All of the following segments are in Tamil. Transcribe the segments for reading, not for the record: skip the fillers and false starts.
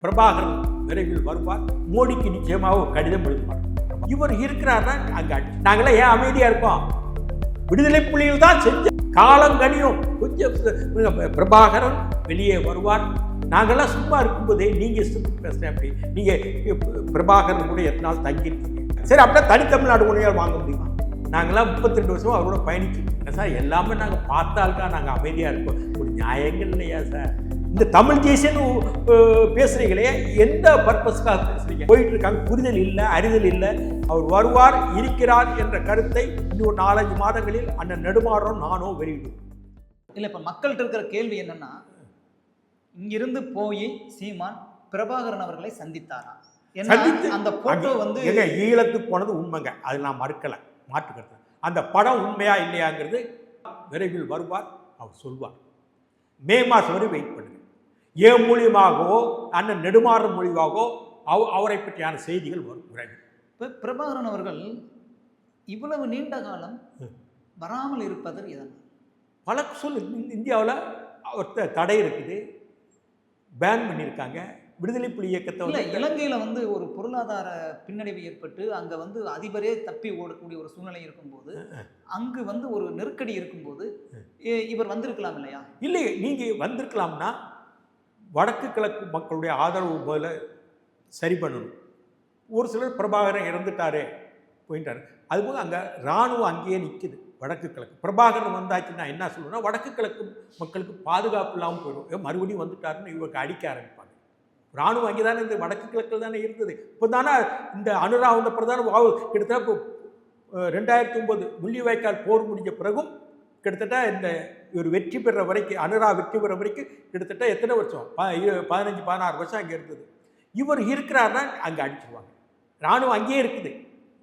பிரபாகரன் விரைவில் வருவார், மோடிக்கு நிச்சயமாக ஒரு கடிதம் எழுதுவார். இவர் இருக்கிறார்னா அங்க நாங்களாம் ஏன் அமைதியா இருக்கோம்? விடுதலை புலிகள் தான் செஞ்ச காலங்கனியும் கொஞ்சம் பிரபாகரன் வெளியே வருவார். நாங்கெல்லாம் சும்மா இருக்கும்போதே நீங்க இஷ்டத்துக்கு பேசுறேன். அப்படி நீங்க பிரபாகரன் கூட எத்தனை நாள் தங்கியிருக்கீங்க? சரி, அப்படியே தனித்தமிழ்நாடு உணவையால் வாங்க முடியுமா? நாங்களாம் 32 வருஷம் அவரோட பயணிச்சுருக்கோம் சார். எல்லாமே நாங்கள் பார்த்தால்கா நாங்கள் அமைதியாக இருக்கோம். ஒரு நியாயங்கள் இல்லையா சார்? இந்த தமிழ் தேசியன்னு பேசுறீங்களே, எந்த பர்பஸ்க்காக பேசுறீங்க? போயிட்டு இருக்காங்க, புரிதல் இல்லை, அறிதல் இல்லை. அவர் வருவார், இருக்கிறார் என்ற கருத்தை இன்னும் 4-5 மாதங்களில் அண்ணன் நெடுமாறனும் நானும் வெளியிடும். இல்லை, இப்போ மக்கள்கிட்ட இருக்கிற கேள்வி என்னன்னா, இங்கிருந்து போய் சீமான் பிரபாகரன் அவர்களை சந்தித்தாரா? அந்த போட்டோ வந்து ஈழத்துக்கு போனது உண்மைங்க, அது நான் மறுக்கலை, மாற்றுக்கிறது. அந்த படம் உண்மையா இல்லையாங்கிறது விரைவில் வருவார், அவர் சொல்வார். மே மாதம் வரை வெயிட் பண்ணுங்க. ஏன் மூலியமாகவோ அண்ணன் நெடுமாறன் மூலியமாகவோ அவரை பற்றியான செய்திகள் வரும் விரைவில். இப்போ பிரபாகரன் அவர்கள் இவ்வளவு நீண்ட காலம் வராமல் இருப்பது எதனால்? பல இந்தியாவில் அவர் தடை இருக்குது, பேன் பண்ணியிருக்காங்க. விடுதலை புலி இயக்கத்தை இல்லை, இலங்கையில் வந்து ஒரு பொருளாதார பின்னடைவு ஏற்பட்டு அங்கே வந்து அதிபரே தப்பி ஓடக்கூடிய ஒரு சூழ்நிலை இருக்கும்போது, அங்கு வந்து ஒரு நெருக்கடி இருக்கும்போது இவர் வந்திருக்கலாம் இல்லையா? இல்லை, நீங்கள் வந்திருக்கலாம்னா வடக்கு கிழக்கு மக்களுடைய ஆதரவு போல சரி பண்ணணும். ஒரு சிலர் பிரபாகரன் இறந்துட்டாரே போயிட்டார், அதுபோக அங்கே இராணுவம் அங்கேயே நிற்குது. வடக்கு கிழக்கு பிரபாகரன் வந்தாச்சுன்னா என்ன சொல்லுன்னா, வடக்கு கிழக்கு மக்களுக்கு பாதுகாப்பு இல்லாமல் போயிடும். மறுபடியும் வந்துட்டாருன்னு இவருக்கு அடிக்க ஆரம்பிப்பாங்க. இராணுவம் அங்கே தானே இந்த வடக்கு கிழக்கில் தானே இருந்தது. இப்போ தானே இந்த அனுரா வந்த பிரதான கிட்டத்தட்ட இப்போ 2009 முள்ளிவாய்க்கால் போர் முடிஞ்ச பிறகும் கிட்டத்தட்ட இந்த ஒரு வெற்றி பெற வரைக்கும், அனுரா வெற்றி பெற வரைக்கும் கிட்டத்தட்ட எத்தனை வருஷம்? 15-16 வருஷம் அங்கே இருந்தது. இவர் இருக்கிறாருன்னா அங்கே அடிச்சிருவாங்க. இராணுவம் அங்கேயே இருக்குது.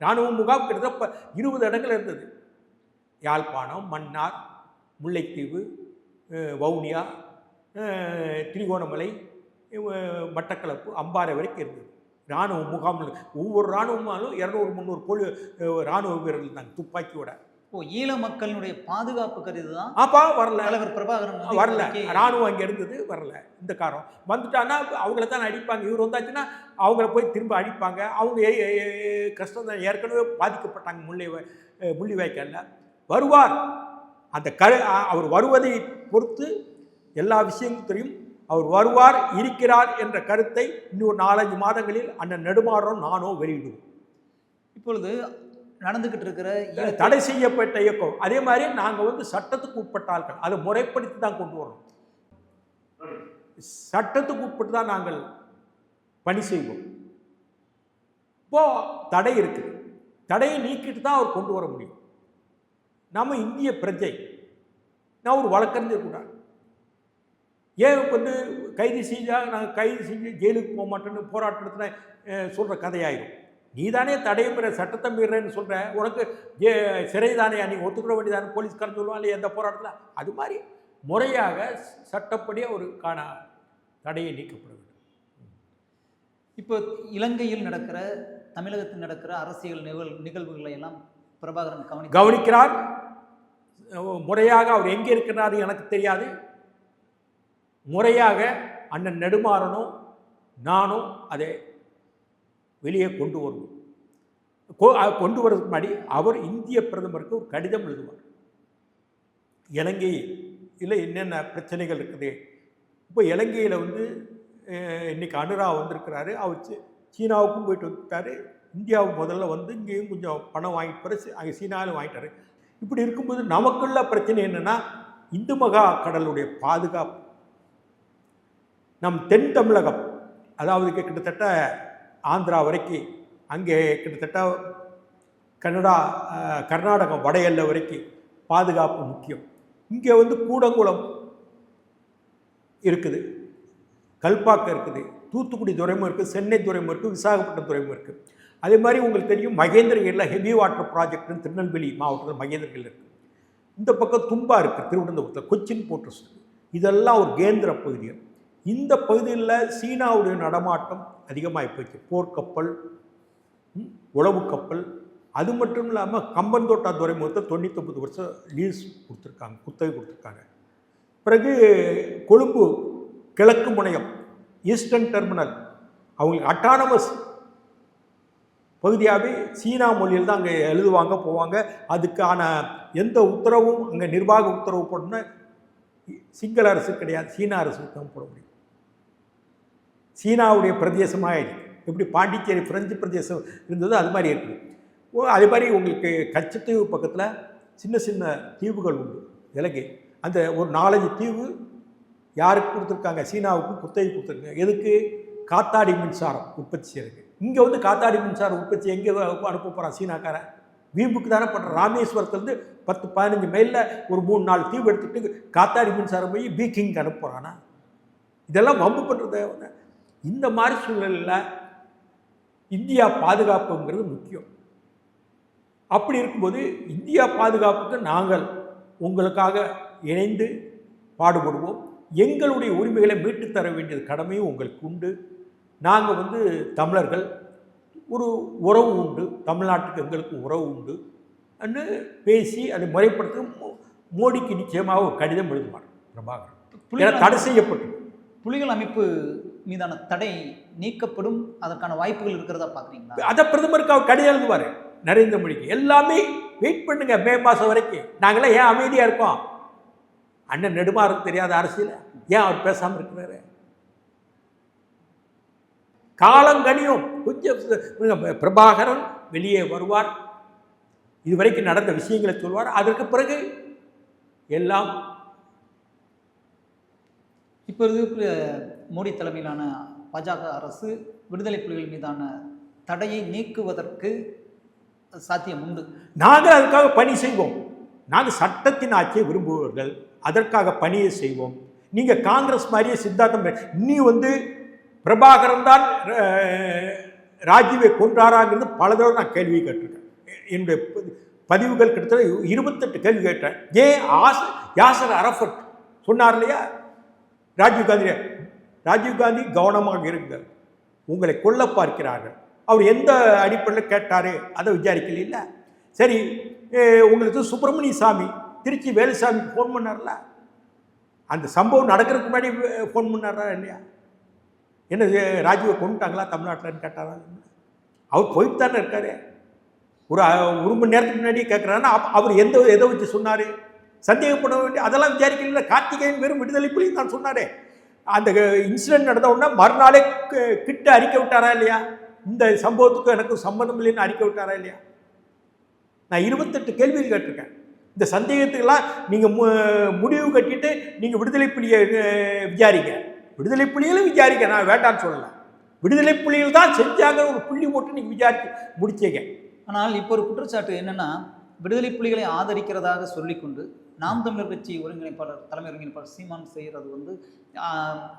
இராணுவ முகாம் கிட்டத்தட்ட 20 இடங்கள் இருந்தது. யாழ்ப்பாணம், மன்னார், முல்லைத்தீவு, வவுனியா, திரிகோணமலை, மட்டக்களப்பு, அம்பாறை வரைக்கும் இருந்தது இராணுவ முகாம்கள். ஒவ்வொரு இராணுவமாலும் 200-300 போலி இராணுவ வீரர்கள் இருந்தாங்க துப்பாக்கியோட. ஈழ மக்களுடைய பாதுகாப்பு கருது தான் வரல, தலைவர் பிரபாகரன் வரல. இராணுவம் அங்கே இருந்தது, வரல. இந்த காரம் வந்துட்டான்னா அவங்கள தான் அடிப்பாங்க. இவர் வந்தாச்சுன்னா அவங்கள போய் திரும்ப அடிப்பாங்க. அவங்க கஷ்டம் தான், ஏற்கனவே பாதிக்கப்பட்டாங்க முள்ளிவாய்க்கால்ல. வருவார், அந்த அவர் வருவதை பொறுத்து எல்லா விஷயங்களும் தெரியும். அவர் வருவார், இருக்கிறார் என்ற கருத்தை இன்னும் 4-5 மாதங்களில் அண்ணன் நெடுமாறனும் நானும் வெளியிடுவோம். இப்பொழுது நடந்துகிட்டு இருக்கிற தடை செய்யப்பட்ட இயக்கம், அதே மாதிரி நாங்கள் வந்து சட்டத்துக்கு உட்பட்ட ஆட்கள், அதை முறைப்படுத்தி தான் கொண்டு வரணும். சட்டத்துக்கு உட்பட்டு தான் நாங்கள் பணி செய்வோம். இப்போ தடை இருக்குது, தடையை நீக்கிட்டு தான் அவர் கொண்டு வர முடியும். நம்ம இந்திய பிரஜை, நான் ஒரு வழக்கறிஞர் கூட. ஏன் வந்து கைது செஞ்சால் நாங்கள் கைது செஞ்சு ஜெயிலுக்கு போக மாட்டோன்னு போராட்டத்தில் சொல்கிற கதையாயிடும். நீ தானே தடையை மீற, சட்டத்தை மீறேன்னு சொல்கிற, உனக்கு சிறை தானே நீ ஒத்துக்கிற வேண்டியதானே போலீஸ்காரன் சொல்லுவாங்க இல்லையா எந்த போராட்டத்தில். அது மாதிரி முறையாக சட்டப்படி அவருக்கான தடையை நீக்கப்பட வேண்டும். இப்போ இலங்கையில் நடக்கிற, தமிழகத்தில் நடக்கிற அரசியல் நிகழ்வுகளை எல்லாம் பிரபாகரன் கவனிக்கிறார். முறையாக அவர் எங்கே இருக்கிறாரு எனக்கு தெரியாது. முறையாக அண்ணன் நெடுமாறனும் நானும் அதை வெளியே கொண்டு வருவோம். கொண்டு வர்றதுக்கு முன்னாடி அவர் இந்திய பிரதமருக்கு ஒரு கடிதம் எழுதுவார். இலங்கையில் என்னென்ன பிரச்சனைகள் இருக்குது. இப்போ இலங்கையில் வந்து இன்றைக்கி அனுரா வந்திருக்கிறாரு, அவர் சீனாவுக்கும் போயிட்டு வந்துட்டார். இந்தியாவுக்கு முதல்ல வந்து இங்கேயும் கொஞ்சம் பணம் வாங்கிட்டு போகிற, அங்கே சீனாவிலும் வாங்கிட்டாரு. இப்படி இருக்கும்போது நமக்குள்ள பிரச்சனை என்னென்னா, இந்து மகா கடலுடைய பாதுகாப்பு. நம் தென் தமிழகம், அதாவது கிட்டத்தட்ட ஆந்திரா வரைக்கும், அங்கே கிட்டத்தட்ட கர்நாடகம் வட எல்லை வரைக்கும் பாதுகாப்பு முக்கியம். இங்கே வந்து கூடங்குளம் இருக்குது, கல்பாக்கம் இருக்குது, தூத்துக்குடி துறைமுகம் இருக்குது, சென்னை துறைமுகம் இருக்குது, விசாகப்பட்டினம் துறைமுகம் இருக்குது. அதே மாதிரி உங்களுக்கு தெரியும் மகேந்திரகிரியில் ஹெவி வாட்டர் ப்ராஜெக்ட்னு திருநெல்வேலி மாவட்டத்தில் மகேந்திரகிரியில் இருக்குது. இந்த பக்கம் தும்பா இருக்குது, திருவனந்தபுரத்தில் கொச்சின் போர்ட்ரஸ் இருக்குது. இதெல்லாம் ஒரு கேந்திர பகுதிகள். இந்த பகுதியில் சீனாவுடைய நடமாட்டம் அதிகமாகி போச்சு. போர்க்கப்பல், உளவு கப்பல், அது மட்டும் இல்லாமல் கம்பன்தோட்டா துறைமுகத்தை 99 வருஷம் லீஸ் கொடுத்துருக்காங்க, குத்தகை கொடுத்துருக்காங்க. பிறகு கொழும்பு கிழக்கு முனையம் ஈஸ்டர்ன் டெர்மினல் அவங்களுக்கு அட்டானமஸ் பகுதியாகவே சீனா மொழியில் தான் அங்கே எழுதுவாங்க போவாங்க. அதுக்கான எந்த உத்தரவும் அங்கே நிர்வாக உத்தரவு போடணும்னா சிங்கள அரசு கிடையாது, சீனா அரசுக்கு தான் போட முடியும். சீனாவுடைய பிரதேசமாக இருக்குது. எப்படி பாண்டிச்சேரி பிரெஞ்சு பிரதேசம் இருந்தது அது மாதிரி இருக்குது. அதே மாதிரி உங்களுக்கு கச்சத்தீவு பக்கத்தில் சின்ன சின்ன தீவுகள் உண்டு இலங்கை. அந்த ஒரு 4-5 தீவு யாருக்கு கொடுத்துருக்காங்க, சீனாவுக்கு குத்தகை கொடுத்துருக்காங்க. எதுக்கு? காத்தாடி மின்சாரம் உற்பத்தி செய்யறதுக்கு. இங்கே வந்து காத்தாடி மின்சாரம் உற்பத்தி எங்கே அனுப்ப போகிறான் சீனாக்காரன்? வீம்புக்கு தானே பண்ணுறான். ராமேஸ்வரத்துலேருந்து 10-15 மைலில் ஒரு 3-4 தீவு எடுத்துகிட்டு காத்தாடி மின்சாரம் போய் பீக்கிங்க்கு அனுப்ப போகிறானா? இதெல்லாம் வம்பு பண்ணுறது. இந்த மாதிரி சூழ்நிலையில் இந்தியா பாதுகாப்புங்கிறது முக்கியம். அப்படி இருக்கும்போது இந்தியா பாதுகாப்புக்கு நாங்கள் உங்களுக்காக இணைந்து பாடுபடுவோம். எங்களுடைய உரிமைகளை மீட்டு தர வேண்டியது கடமையும் உங்களுக்கு உண்டு. நாங்கள் வந்து தமிழர்கள், ஒரு உறவு உண்டு, தமிழ்நாட்டுக்கு எங்களுக்கு உறவு உண்டு என்று பேசி அதை முறைப்படுத்த மோடிக்கு நிச்சயமாக ஒரு கடிதம் எழுதுவார் பிரபாகரன். தடை செய்யப்பட்டு புலிகள் அமைப்பு மீதான தடை நீக்கப்படும், அதற்கான வாய்ப்புகள் இருக்கிறதா பார்க்குறீங்களா? அதை பிரதமருக்கு அவர் கடிதம் எழுதுவார் நரேந்திர மோடிக்கு. எல்லாமே வெயிட் பண்ணுங்க மே மாதம் வரைக்கும். நாங்களாம் ஏன் அமைதியாக இருக்கோம்? அண்ணன் நெடுமாறன் தெரியாத அரசியல் ஏன் அவர் பேசாமல் இருக்கிறாரு? காலங்கனியும் கொஞ்சம் பிரபாகரன் வெளியே வருவார், இதுவரைக்கும் நடந்த விஷயங்களை சொல்வார். அதற்கு பிறகு எல்லாம் இப்போ இருக்கிற மோடி தலைமையிலான பாஜக அரசு விடுதலை புலிகள் மீதான தடையை நீக்குவதற்கு சாத்தியம் உண்டு. நாங்கள் அதுக்காக பணி செய்வோம். நாங்கள் சட்டத்தின் ஆட்சியை விரும்புவர்கள், அதற்காக பணியை செய்வோம். நீங்கள் காங்கிரஸ் மாதிரியே சித்தாந்தம் நீ வந்து பிரபாகரன் தான் ராஜீவை கொன்றாராங்கிறது பல தடவை நான் கேள்வி கேட்டிருக்கேன். என்னுடைய பதிவுகள் கிட்டத்தட்ட 28 கேள்வி கேட்டேன். ஏன் யாசர் அரஃபத் சொன்னார் இல்லையா ராஜீவ் காந்தி கவனமாக இருங்கள், உங்களை கொல்ல பார்க்கிறார்கள். அவர் எந்த அடிப்படையில் கேட்டார் அதை விசாரிக்கல இல்லை. சரி, உங்களுக்கு சுப்பிரமணிய சாமி திருச்சி வேலுசாமி ஃபோன் பண்ணார்ல, அந்த சம்பவம் நடக்கிறதுக்கு முன்னாடி ஃபோன் பண்ணாரா இல்லையா? என்ன ராஜீவை கொண்டுட்டாங்களா தமிழ்நாட்டில்னு கேட்டாரா? அவர் போயிட்டு தானே இருக்காரு. ஒரு மணி நேரத்துக்கு முன்னாடி கேட்குறாருன்னா அவர் எதை வச்சு சொன்னார்? சந்தேகப்பட வேண்டிய அதெல்லாம் விசாரிக்கல. கார்த்திகேயன் வெறும் விடுதலை புலின்னு தான் சொன்னார். அந்த இன்சிடென்ட் நடந்த உடனே மறுநாளே கிட்ட அறிக்கை விட்டாரா இல்லையா? இந்த சம்பவத்துக்கும் எனக்கும் சம்மந்தம் இல்லைன்னு அறிக்கை விட்டாரா இல்லையா? நான் 28 கேள்விகள் கேட்டிருக்கேன். இந்த சந்தேகத்துக்கெல்லாம் நீங்கள் முடிவு கட்டிட்டு நீங்கள் விடுதலை புலியை விசாரிங்க, விடுதலை புலிகளும் விசாரிக்க, நான் வேண்டான்னு சொல்லலை. விடுதலை புலிகள் தான் செஞ்சாங்க ஒரு புள்ளி போட்டு நீங்கள் விசாரிச்சு முடிச்சீங்க. ஆனால் இப்போ ஒரு குற்றச்சாட்டு என்னென்னா, விடுதலை புலிகளை ஆதரிக்கிறதாக சொல்லிக்கொண்டு நாம் தமிழர் கட்சி ஒருங்கிணைப்பாளர் தலைமை ஒருங்கிணைப்பாளர் சீமான் செய்கிறது வந்து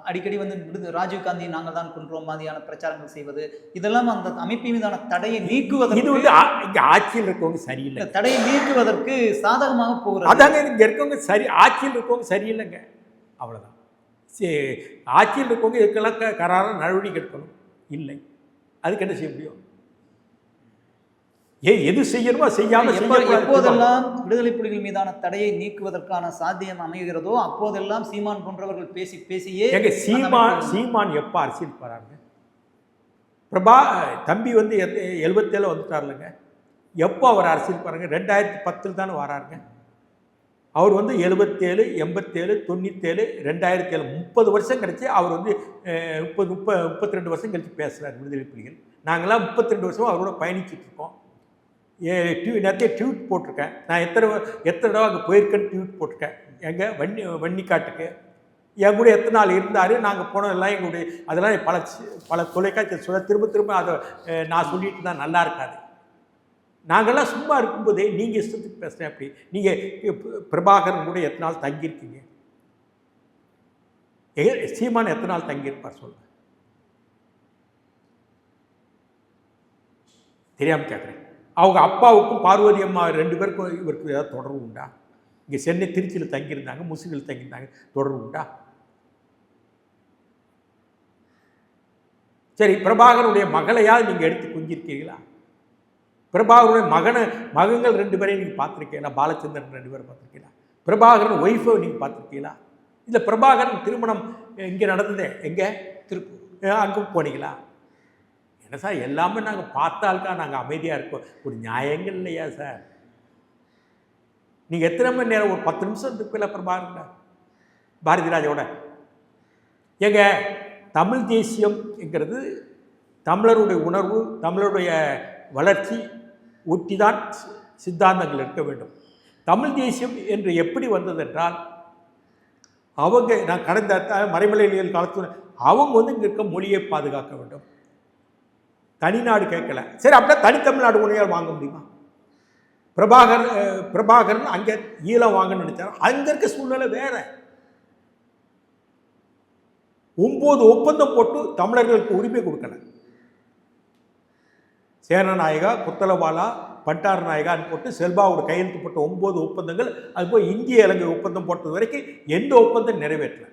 அடிக்கடி வந்து ராஜீவ்காந்தி நாங்கள் தான் கொன்றோம் மாதிரியான பிரச்சாரங்கள் செய்வது, இதெல்லாம் அந்த அமைப்பின் மீதான தடையை நீக்குவதற்கு, இது வந்து இங்கே ஆட்சியில் இருக்கவங்க சரியில்லை, தடையை நீக்குவதற்கு சாதகமாக போகிறது. அதாங்க இங்கே இருக்கவங்க சரி, ஆட்சியில் இருக்கவங்க சரியில்லைங்க, அவ்வளோதான். ஆட்சியில் இருக்கவங்க இதுக்கெல்லாம் கராராக நடவடிக்கை எடுக்கணும். இல்லை, அதுக்கு என்ன செய்ய முடியும்? எது செய்யணுமோ செய்யாம எப்போதெல்லாம் விடுதலை புலிகள் மீதான தடையை நீக்குவதற்கான சாத்தியம் அமைகிறதோ அப்போதெல்லாம் சீமான் போன்றவர்கள் பேசியே சீமான் எப்ப அரசியல் போறாங்க? பிரபா தம்பி வந்து 77 வந்துட்டார்லங்க. எப்போ அவர் அரசியல் போறாங்க? 2010 தானே வராருங்க. அவர் வந்து 77, 87, 97, 2007 30 வருஷம் கழிச்சு அவர் வந்து 32 வருஷம் கழிச்சு பேசுறாரு விடுதலை புலிகள். நாங்களாம் 32 வருஷமா அவரோட பயணிச்சுட்டு இருக்கோம். நிறைய ட்வீட் போட்டிருக்கேன். நான் எத்தனை தடவை அங்கே போயிருக்கேன்னு ட்வீட் போட்டிருக்கேன். எங்கள் வன்னிக்காட்டுக்கு என் கூட எத்தனை நாள் இருந்தார், நாங்கள் போனதெல்லாம் எங்களுடைய அதெல்லாம் பல தொலைக்காட்சி சொல்ல திரும்ப அதை நான் சொல்லிட்டு தான் நல்லா இருக்காது. நாங்கள்லாம் சும்மா இருக்கும்போதே நீங்கள் இஷ்டத்துக்கு பேசுகிறேன். அப்படி நீங்கள் பிரபாகரன் கூட எத்தனை நாள் தங்கியிருக்கீங்க? சீமான் எத்தனை நாள் தங்கியிருப்பார் சொல்லுங்கள்? தெரியாமல் கேட்குறேன். அவங்க அப்பாவுக்கும் பார்வதி அம்மா 2 பேருக்கும் இவருக்கு ஏதாவது தொடர்பு உண்டா? இங்கே சென்னை திருச்சியில் தங்கியிருந்தாங்க, முஸ்லீம்கள் தங்கியிருந்தாங்க, தொடர்பு உண்டா? சரி, பிரபாகருடைய மகளையாவது நீங்கள் எடுத்து குஞ்சிருக்கீங்களா? பிரபாகருடைய மகன்கள் 2 பேரையும் நீங்கள் பார்த்துருக்கீங்களா? பாலச்சந்திரன் 2 பேரும் பார்த்துருக்கீங்களா? பிரபாகரன் ஒய்ஃபை நீங்கள் பார்த்துருக்கீங்களா? இல்லை பிரபாகரன் திருமணம் இங்கே நடந்ததே எங்கே? திருப்பூர். அங்கே போனீங்களா? என்ன சார் எல்லாமே நாங்கள் பார்த்தால்க்கா நாங்கள் அமைதியாக இருக்கோம், ஒரு நியாயங்கள் இல்லையா சார்? நீங்கள் எத்தனை மணி நேரம் ஒரு 10 நிமிஷம் இருக்குல்ல அப்புறம் பாருங்க பாரதி ராஜாவோட. ஏங்க தமிழ் தேசியம்ங்கிறது தமிழருடைய உணர்வு, தமிழருடைய வளர்ச்சி ஒட்டி தான் சித்தாந்தங்கள் இருக்க வேண்டும். தமிழ் தேசியம் என்று எப்படி வந்ததென்றால், அவங்க நான் கடந்த மறைமலையியல் காலத்தில் அவங்க வந்து இங்கே இருக்க மொழியை பாதுகாக்க வேண்டும், தனிநாடு கேட்கல. சரி, அப்படின்னா தனித்தமிழ்நாடு உணையால் வாங்க முடியுமா? பிரபாகரன் அங்கே ஈழம் வாங்கன்னு நினைச்சார். அங்கே இருக்க சூழ்நிலை வேற. 9 ஒப்பந்தம் போட்டு தமிழர்களுக்கு உரிமை கொடுக்கல. சேனநாயகா, குத்தலவாலா, பண்டார நாயகான்னு போட்டு செல்பாவோட கையெழுத்து போட்ட 9 ஒப்பந்தங்கள், அதுபோல் இந்திய இலங்கை ஒப்பந்தம் போட்டது வரைக்கும் எந்த ஒப்பந்தம் நிறைவேற்றல.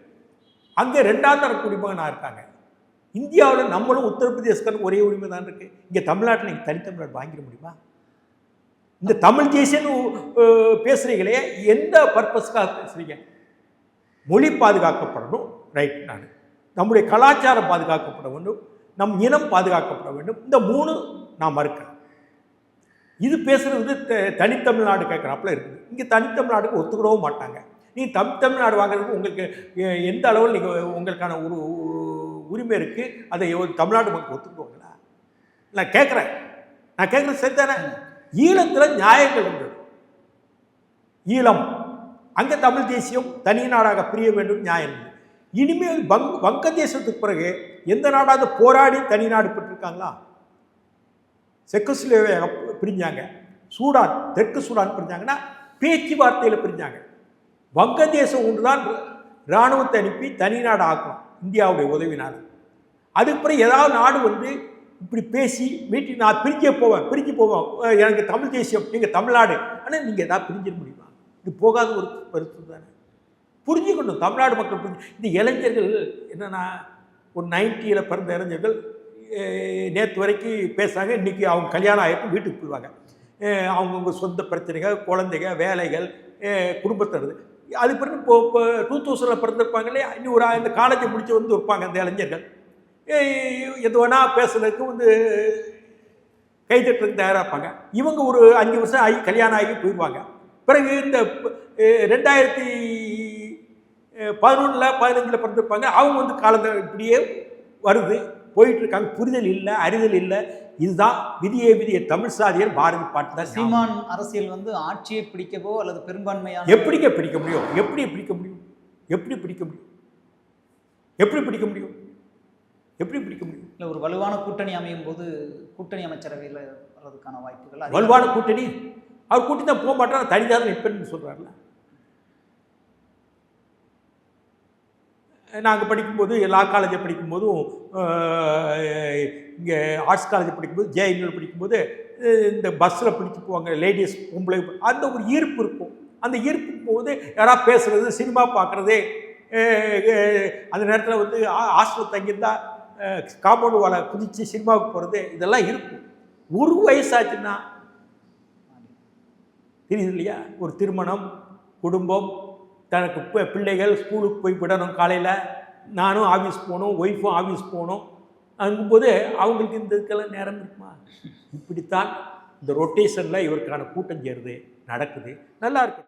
அங்கே 2ஆம் தர குடிமகனாக இருக்காங்க. இந்தியாவில் நம்மளும் உத்தரப்பிரதேசக்காரன் ஒரே உரிமை தான் இருக்குது. இங்கே தமிழ்நாட்டில் நீங்கள் தனித்தமிழ்நாடு வாங்கிட முடியுமா? இந்த தமிழ் தேசியன்னு பேசுகிறீங்களே, எந்த பர்பஸ்க்காக பேசுகிறீங்க? மொழி பாதுகாக்கப்படணும், ரைட். நம்முடைய கலாச்சாரம் பாதுகாக்கப்பட வேண்டும், நம் இனம் பாதுகாக்கப்பட வேண்டும். இந்த 3 நான் மறுக்கிறேன். இது பேசுகிறது தனித்தமிழ்நாடு கேட்குறாப்புல இருக்குது. இங்கே தனித்தமிழ்நாடுக்கு ஒத்துக்கிடவும் மாட்டாங்க. நீங்கள் தமிழ்நாடு வாங்குறதுக்கு உங்களுக்கு எந்த அளவில் நீங்கள் உங்களுக்கான ஒரு உரிமை இருக்குது, அதை தமிழ்நாடு மக்கள் ஒத்துக்குவாங்களா? நான் கேட்குறேன் சரி தானே? ஈழத்தில் நியாயங்கள் இருந்தது. ஈழம் அங்கே தமிழ் தேசியம் தனி நாடாக பிரிய வேண்டும், நியாயம் இருந்தது. இனிமேல் வங்கதேசத்துக்கு பிறகு எந்த நாடாவது போராடி தனி நாடு பெற்றிருக்காங்களா? செக்கோஸ்லோவேகியா பிரிஞ்சாங்க, சூடான், தெற்கு சூடான் பிரிஞ்சாங்கன்னா பேச்சுவார்த்தையில் பிரிஞ்சாங்க. வங்கதேசம் ஒன்று தான் இராணுவத்தை அனுப்பி தனி நாடு ஆக்கணும் இந்தியாவுடைய உதவினால். அதுக்கு பிறகு ஏதாவது நாடு வந்து இப்படி பேசி மீட்டிங் நான் பிரிஞ்சு போவேன், எனக்கு தமிழ் தேசியம், நீங்கள் தமிழ்நாடு, ஆனால் நீங்கள் எதாவது பிரிஞ்சிட முடியுமா? இது போகாத ஒரு கருத்து தானே. புரிஞ்சுக்கணும் தமிழ்நாடு மக்கள் புரிஞ்சு. இந்த இளைஞர்கள் என்னென்னா, ஒரு 90ல் பிறந்த இளைஞர்கள் நேற்று வரைக்கும் பேசுகிறாங்க, இன்றைக்கி அவங்க கல்யாணம் ஆகிட்டு வீட்டுக்கு போயிடுவாங்க. அவங்கவுங்க சொந்த பிரச்சனைகள், குழந்தைங்க, வேலைகள், குடும்பத்தினது. அது பிறகு இப்போ 2000 பிறந்திருப்பாங்க இல்லையா, இன்னும் ஒரு இந்த காலேஜை முடிச்சு வந்து இருப்பாங்க அந்த இளைஞர்கள். எது வேணால் பேசுறதுக்கு வந்து கைதட்டுறதுக்கு தயாராக இருப்பாங்க. இவங்க ஒரு 5 வருஷம் ஆகி கல்யாணம் ஆகி போயிடுவாங்க. பிறகு இந்த 2011 15 பிறந்திருப்பாங்க. அவங்க வந்து காலங்கள் இப்படியே வருது, போயிட்டுருக்காங்க. புரிதல் இல்லை, அறிதல் இல்லை. இதுதான் விதியை தமிழ் சாதியர் பாரதி பாட்டு தான். சீமான் அரசியல் வந்து ஆட்சியை பிடிக்கவோ அல்லது பெரும்பான்மையான எப்படிங்க பிடிக்க முடியும்? எப்படி பிடிக்க முடியும்? இல்லை, ஒரு வலுவான கூட்டணி அமையும் போது கூட்டணி அமைச்சரவையில் வர்றதுக்கான வாய்ப்புகள். வலுவான கூட்டணி அவர் கூட்டி தான் போக மாட்டார், தனியாக நிற்பேன்னு சொல்கிறார்ல. நாங்கள் படிக்கும்போது, லா காலேஜை படிக்கும்போதும், இங்கே ஆர்ட்ஸ் காலேஜ் படிக்கும்போது, ஜேஎன்யூவில் படிக்கும்போது இந்த பஸ்ஸில் பிடிச்சி போவாங்க லேடிஸ், பொம்பளை. அந்த ஒரு ஈர்ப்பு இருக்கும். அந்த ஈர்ப்பு போது யாராவது பேசுகிறது, சினிமா பார்க்குறது, அந்த நேரத்தில் வந்து ஹாஸ்டல் தங்கியிருந்தால் காம்பவுண்டு வாழை குதித்து சினிமாவுக்கு போகிறது, இதெல்லாம் இருக்கும். ஒரு வயசாச்சுன்னா தெரியுது இல்லையா? ஒரு திருமணம், குடும்பம், தனக்கு பிள்ளைகள் ஸ்கூலுக்கு போய் விடணும், காலையில் நானும் ஆஃபீஸ் போகணும், ஒய்ஃபும் ஆஃபீஸ் போகணும். அங்கும்போது அவங்களுக்கு இந்த இதுக்கெல்லாம் நேரம் இருக்குமா? இப்படித்தான் இந்த ரொட்டேஷனில் இவருக்கான கூட்டம் சேருது, நடக்குது. நல்லா இருக்கு.